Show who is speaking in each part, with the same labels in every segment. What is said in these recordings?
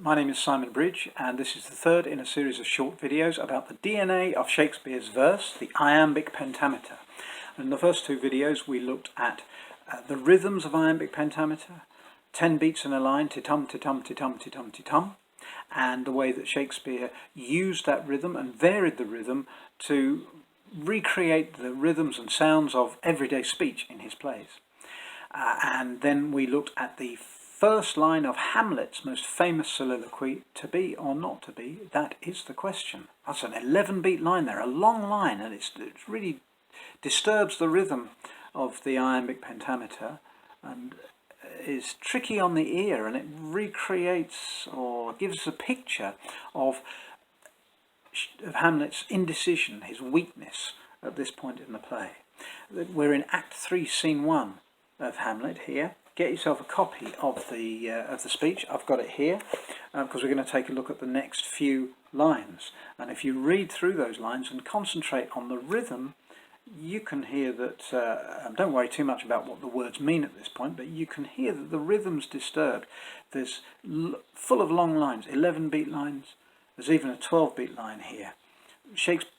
Speaker 1: my name is Simon Bridge, and this is the third in a series of short videos about the DNA of Shakespeare's verse, the Iambic Pentameter. In the first two videos we looked at the rhythms of Iambic Pentameter, 10 beats in a line, ti-tum, ti-tum, ti-tum, ti-tum, ti-tum, and the way that Shakespeare used that rhythm and varied the rhythm to recreate the rhythms and sounds of everyday speech in his plays. And then we looked at the first line of Hamlet's most famous soliloquy, "To be or not to be, that is the question." That's an 11-beat line there, a long line, and it really disturbs the rhythm of the Iambic Pentameter and is tricky on the ear, and it recreates or gives a picture of Hamlet's indecision, his weakness at this point in the play. We're in Act 3, Scene 1 of Hamlet here. Get yourself a copy of the speech. I've got it here because we're going to take a look at the next few lines. And if you read through those lines and concentrate on the rhythm, you can hear that, don't worry too much about what the words mean at this point, but you can hear that the rhythm's disturbed. There's full of long lines, 11-beat lines. There's even a 12-beat line here.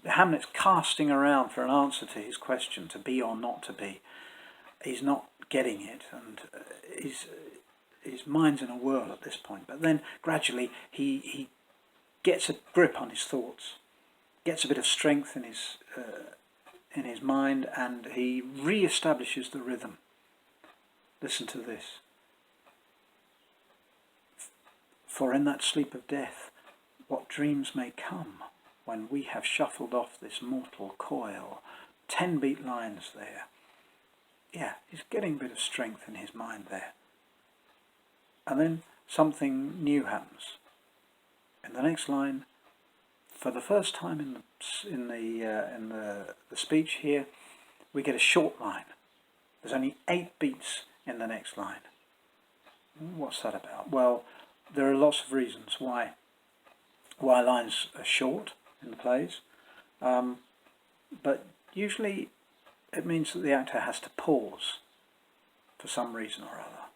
Speaker 1: Hamlet's casting around for an answer to his question, to be or not to be. He's not getting it, and his mind's in a whirl at this point. But then gradually he gets a grip on his thoughts, gets a bit of strength in his mind, and he re-establishes the rhythm. Listen to this. For in that sleep of death, what dreams may come when we have shuffled off this mortal coil. 10-beat lines there. Yeah, he's getting a bit of strength in his mind there. And then something new happens. In the next line, for the first time in the speech here, we get a short line. There's only 8 beats in the next line. What's that about? Well, there are lots of reasons why lines are short in the plays, but usually it means that the actor has to pause for some reason or other.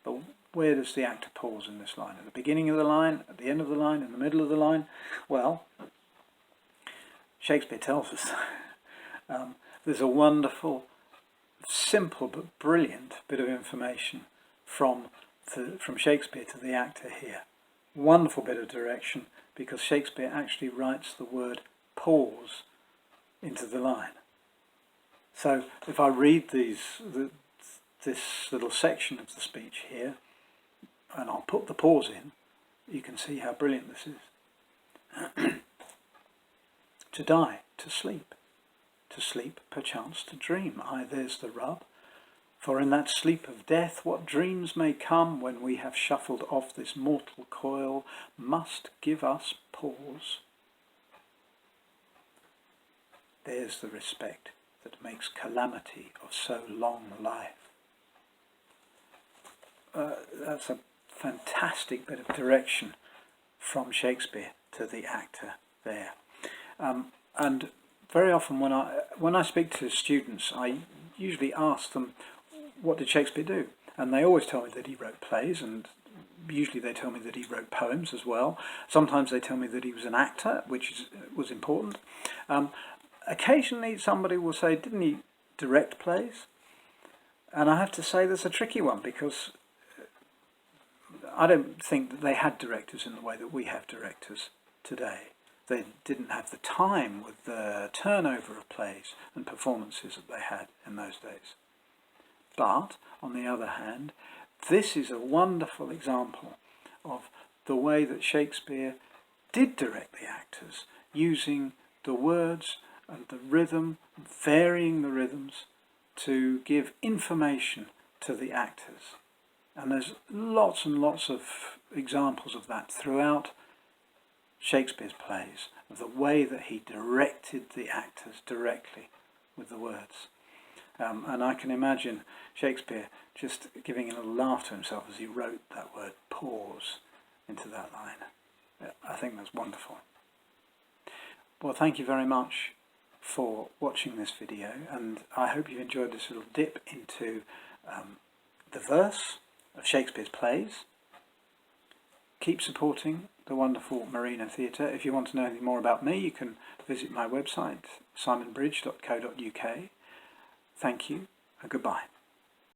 Speaker 1: But where does the actor pause in this line? At the beginning of the line, at the end of the line, in the middle of the line? Well, Shakespeare tells us there's a wonderful, simple but brilliant bit of information from Shakespeare to the actor here. Wonderful bit of direction, because Shakespeare actually writes the word pause into the line. So if I read this little section of the speech here, and I'll put the pause in, you can see how brilliant this is. To die, to sleep perchance to dream. Aye, there's the rub. For in that sleep of death, what dreams may come when we have shuffled off this mortal coil must give us pause. There's the respect that makes calamity of so long life. That's a fantastic bit of direction from Shakespeare to the actor there. And very often when I speak to students, I usually ask them, what did Shakespeare do? And they always tell me that he wrote plays, and usually they tell me that he wrote poems as well. Sometimes they tell me that he was an actor, which was important. Occasionally somebody will say, didn't he direct plays? And I have to say that's a tricky one, because I don't think that they had directors in the way that we have directors today. They didn't have the time with the turnover of plays and performances that they had in those days. But, on the other hand, this is a wonderful example of the way that Shakespeare did direct the actors, using the words and the rhythm, varying the rhythms to give information to the actors. And there's lots and lots of examples of that throughout Shakespeare's plays, of the way that he directed the actors directly with the words. And I can imagine Shakespeare just giving a little laugh to himself as he wrote that word pause into that line. I think that's wonderful. Well, thank you very much for watching this video, and I hope you've enjoyed this little dip into the verse of Shakespeare's plays. keep supporting the wonderful Marina Theatre. If you want to know anything more about me, you can visit my website, simonbridge.co.uk. Thank you and goodbye.